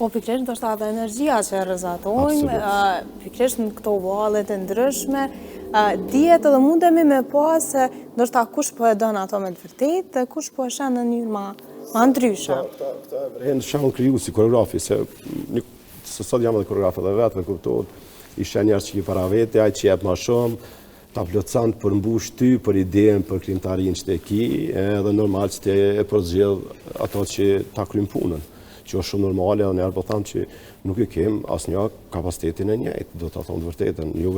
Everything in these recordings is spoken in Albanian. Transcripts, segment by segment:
Po pikërisht ndoshta edhe energjia që rrezatojmë, pikërisht në këto vallet e ndryshme, dihet edhe mundemi me pas se ndoshta kush po e don ato me të vërtetë dhe kush po e shan në mënyrë ma ndryshe. Këta rehen shembull kriju si koreografi, se sot jam edhe koreograf edhe vetë, me kuptohet, isha njerëz që i para vete, ai që jep më shumë, ta plotëson të përmbush ty për idenë, për krijimtarinë që te ki, edhe normal që te e përzgjedh ato që ta kryjm punën, që është shumë normale, edhe njerë po thamë që nuk e kem asnjë kapacitetin e njëjtë, do ta them të vërtetën, jo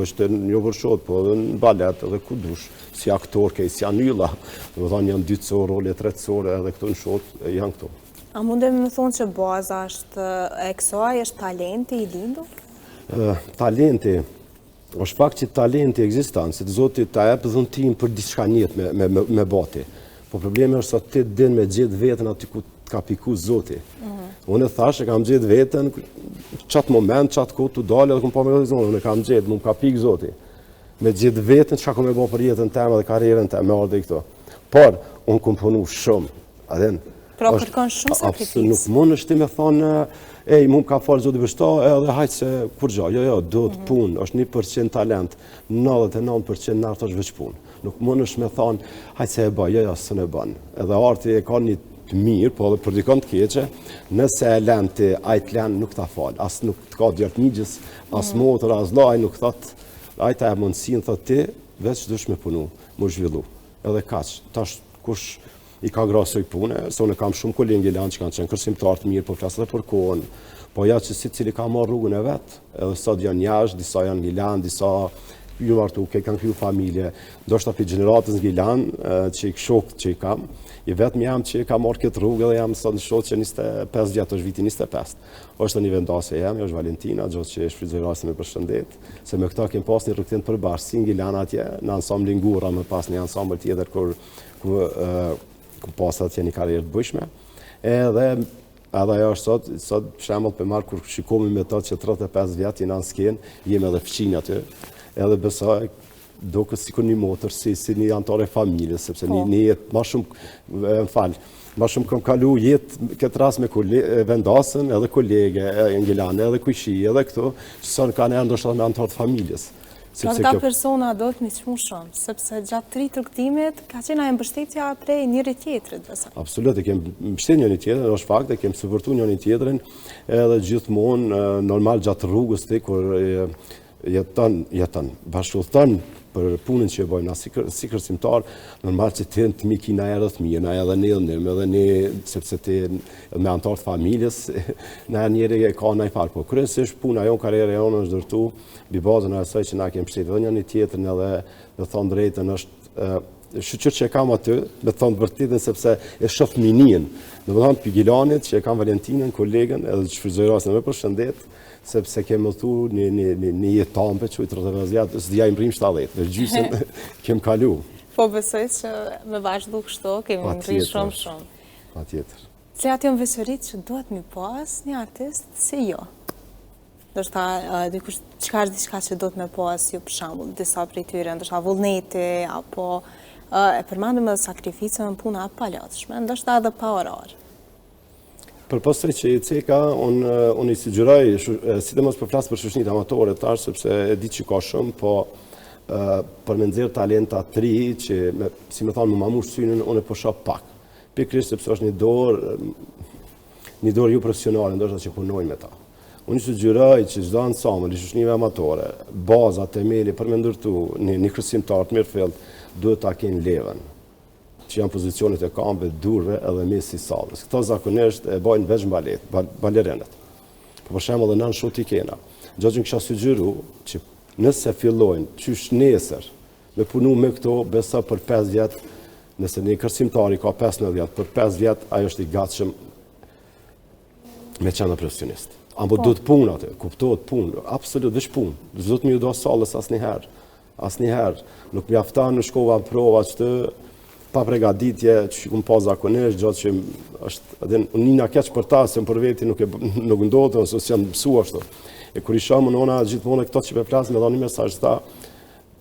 vërshot, po edhe në balet, edhe ku dush, si aktor, si anylla, do të thonë janë 2 corë, role 3 corë, edhe këto në shot janë këto. A mundemi me thonë që baza është e kësaj, është talenti i lindur? Talenti, është fakt që talenti ekziston, se Zoti ta jep dhuntin për diçka njëtë me bati. Po problemi është sa ti din me gjetë veten aty ku ka piku Zoti. Unë e thash e kam gjetë veten, qatë moment, qatë kohë të dalë edhe këmë pa me realizonë, unë e kam gjetë, më ka pikë Zoti. Me gjetë veten, çka kam e bo për jetën temë dhe karrierën temë, me ardhe i këto. Por, unë kom punu shumë, adhen. Pra kërkon shumë sakrificë. Nuk mund është ti me thonë, mu ka falë Zoti për shto, edhe hajtë se kur gjo, jo, do të punë, është 1% talent, 99% nartë është veç punë. Nuk mund është me thonë, hajtë se e bëj, jo, së në bënë. Edhe arti e ka një të mirë, po edhe për dikon të keqe, nëse e lenë të ajtë lenë nuk ta falë, asë nuk të ka djartë migjës, asë motër, asë laj, nuk thotë, ajtë e mundësin, thotë ti, veç dush me punu, më zhvillu. Edhe kaqë, tash kush i ka grasoj pune, se unë kam shumë kolegë Gilan që kanë qenë kërsimtar të mirë, po flasë edhe për kohën, po ja që si cili ka marrë rrugën e vetë, edhe sot janë jashtë, disa janë Gilan, disa ju martu, kanë kriju familje, ndoshta për gjeneratës në Gilan, që i shokët që i kam, i vetëm jam që ka marrë këtë rrugë dhe jam sot në shokë që 25 vjetë, është viti 25. është një vendase jam, është Valentina, gjotë që e shfrytëzoj rastin me përshëndet, se me këta kem pas një rrugtin të përbashkë, si në Gilan atje, në ansamblin Gura, me pas një ansambl tjetër ku pas atje një karrierë të bëjshme. Edhe ajo është sot shembull për marrë kur shikomi me to që 35 vjetë jena në skenë, jem edhe fëqin aty, edhe besoj do këtë sikur një motër, si një antare familjes, sepse një jetë ma shumë, ma shumë kom kalu jetë këtë ras me vendasën, edhe kolege, Ngilane, edhe Kujshi, edhe këto, që sënë ka nërë ndoshta me antarë të familjes. Pra këta persona do të një shumë, sepse gjatë 3 rrugtimit ka qenë e mbështetja prej njëri tjetrit, besoj. Absolut, e kem mbështet njëri tjetrin, është fakt, e kem supportu njëri tjetrin, edhe gjithmonë, normal gjatë rrugës ti, kur jeton, bashkëllëton për punën që e bojnë, si kërcimtar, normal që ti të miki na erë të mirë, na edhe ne, sepse ti me antarë të familjes, na njeri e ka na i farë, po kryesisht puna jonë, karriera jonë është dërtu, bi bazën e asaj që na kemë shtetë, dhe një tjetër edhe me thonë drejtën është, shqyqër që e kam aty, me thonë të vërtetën, sepse e shof minien, dhe me thonë për Gilanit, që e kam Valentinën, kolegën, edhe që shfrytëzoj rastin me përshëndet, sepse kem më thu një jetë tampe që i 35 vjetë, së dhja i mrim 70, dhe gjysën kem kalu. Po besoj që me vazhdu kështu, kemi mrim shumë. Pa tjetër. Cilat janë veçoritë që duhet mi pas një artist si jo? Ndoshta dikush çka është diçka që duhet me pas ju për shembull, disa prej tyre, ndoshta vullneti apo e përmendëm edhe sakrificën në puna pa lodhshme, ndoshta edhe pa orar. Për pasoj që i ceka, unë i sugjeroj, sidomos për flasë për shoqëritë amatore tash, sepse e di që ka shumë, po për me nxjerr talenta të ri, që si më thonë më mamush synën, unë e po shoh pak. Pikërisht sepse është një dorë ju profesionale, ndoshta që punojnë me ta. Unë i sugjeroj që çdo ansambël i shoqërive amatore, baza, temeli për me ndërtu një kërcimtar të mirëfillt, duhet ta kenë levën, që janë pozicionet e kambe, durve edhe mesi sallës. Këto zakonisht e bajnë veç balet, balerinet. Për shembull edhe nën shoti kena. Gjatë kisha sugjeru që nëse fillojnë qysh nesër me punu me këto, besa për 5 vjetë, nëse një kërcimtari ka 15 vjetë, për 5 vjetë ajo është i gatshëm me qenë profesionist. Ambo do të punë atë, kuptohet punë, absolut veç punë. Do të më do sallës asnjëherë. Nuk mjafton në shkova prova që pa pregaditje që kum pa zakonisht, gjatë që është një keq për ta, se për veti nuk ndodhë, ose si janë mësu ashtu. E kur isha më nëna, gjithmonë këto që për flasë me dha një mesazh ta,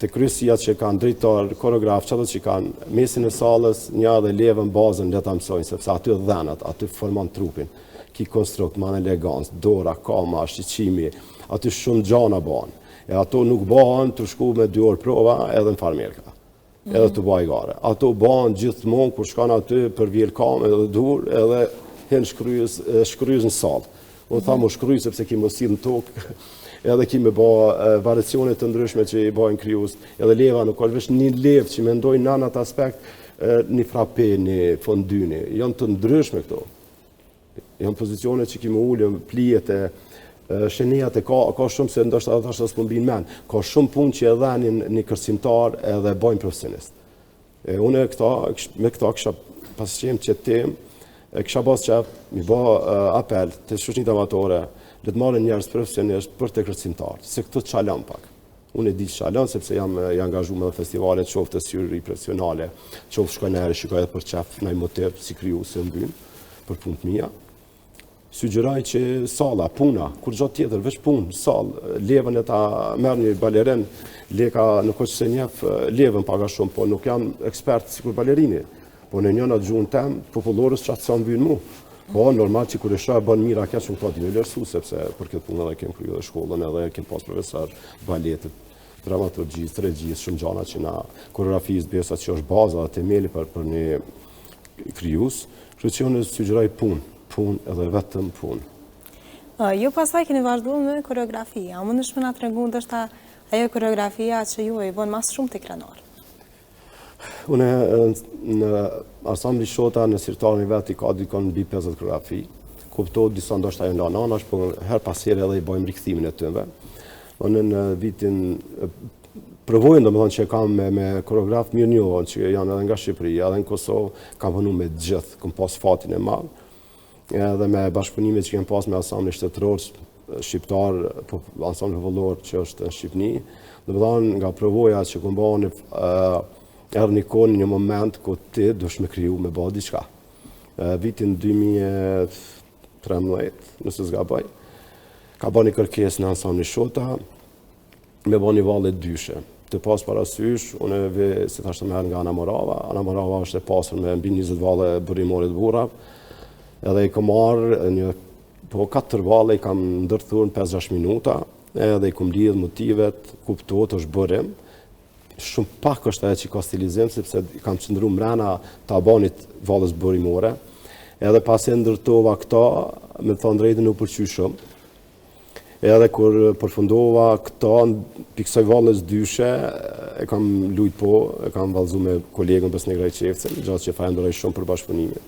të kryesia që kanë drejtor, koreograf, që ato që kanë mesin e sallës, një dhe levën bazën, le ta mësojnë, sepse aty dhenat, aty formon trupin. ki konstrukt, ma në elegancë, dora, kama, shqiqimi, aty shumë gjana banë. E ato nuk banë të shku me 2 orë prova edhe në farmerka, edhe të baj gare. Ato banë gjithmonë kur shkan aty për vjel kamë edhe dur, edhe hen shkryjës në salë. Unë thamë o shkryjë sepse ki më silë në tokë, edhe ki me ba variacionet të ndryshme që i bajnë kryus, edhe leva nuk është vesh një levë që me ndojnë në anët aspekt, një frape, një fondyni, janë të ndryshme këto. Janë pozicionet që ki me ullë, plijet e shenjat e ka shumë se ndoshta ata s'po mbin mend. Ka shumë punë që e dhanin një kërcimtar edhe bajnë profesionist. Unë me këta kisha pasqem që tem, kisha pas që mi ba apel të shoqëritë amatore, le të marrin njerëz profesionistë për të kërcimtar, se këto çalon pak. Unë e di çalon sepse jam i angazhuar me festivale qoftë syri profesionale, qoftë shkoj në herë shikoj edhe për çaf në motiv si krijues se mbyn për punë të mia. Sugjeroj që salla, puna, kur gjatë tjetër, veç punë, sallë, levën e ta merë një balerin, leka nuk është se njef levën paga shumë, po nuk jam ekspert si kur balerini, po në njëna gjuhën tem, popullorës që atë sa më vynë mu. Po, normal që kur e shra banë mira kja që më këta t'ju lërsu, sepse për këtë punë edhe kem kryu dhe shkollën, edhe kem pas profesor baletit, dramaturgjisë, regjisë, shumë gjana që na koreografisë, besa që është baza dhe temeli për një kryus, kërë që unë sugjeroj punë edhe vetëm punë. Ju pastaj keni vazhduar me koreografi, a mund është me nga të regu ndoshta ajo koreografia që ju e bënë mas shumë të krenor? Une në ansambli Shota në sirtarën i vetë i ka dikon mbi 50 koreografi, kuptohet disa ndoshta e nga nanash, por her pas here edhe i bëjmë rikthimin e tëmve. Unë në vitin provojnë do më thonë që kam me koreograf mirë njohën që janë edhe nga Shqipëria, edhe në Kosovë, kam punu me gjithë, kam pas fatin e madhë, edhe me bashkëpunimet që kem pas me ansambli shtetëror shqiptar, ansambli popullor që është në Shqipni, do më thonë nga provoja që kom bëni erë një kohë një moment ku ti dush me kriju me bëha diqka. Vitin 2013, nëse zgabaj, ka bëni kërkes në ansambli Shota, me bëni valle dyshe. Të pas parasysh, unë si thashtë të merë nga Ana Morava. Ana Morava është e pasur me mbi 20 valle burimorit burrav, edhe i kom marrë po 4 valle i kam ndërthur në 5-6 minuta, edhe i kom lidhë motivet, kuptohet është bërim. Shumë pak është ajo që ka stilizim, sepse i kam qëndru mrena të abanit valles burimore, edhe pas e ndërtova këta, me të thonë drejtë nuk përqy shumë. Edhe kur përfundova këta, piksoj valles dyshe, e kam lujt po, e kam valzu me kolegën Besnik Rajqevcin, gjatë që falenderoj shumë për bashkëpunimin.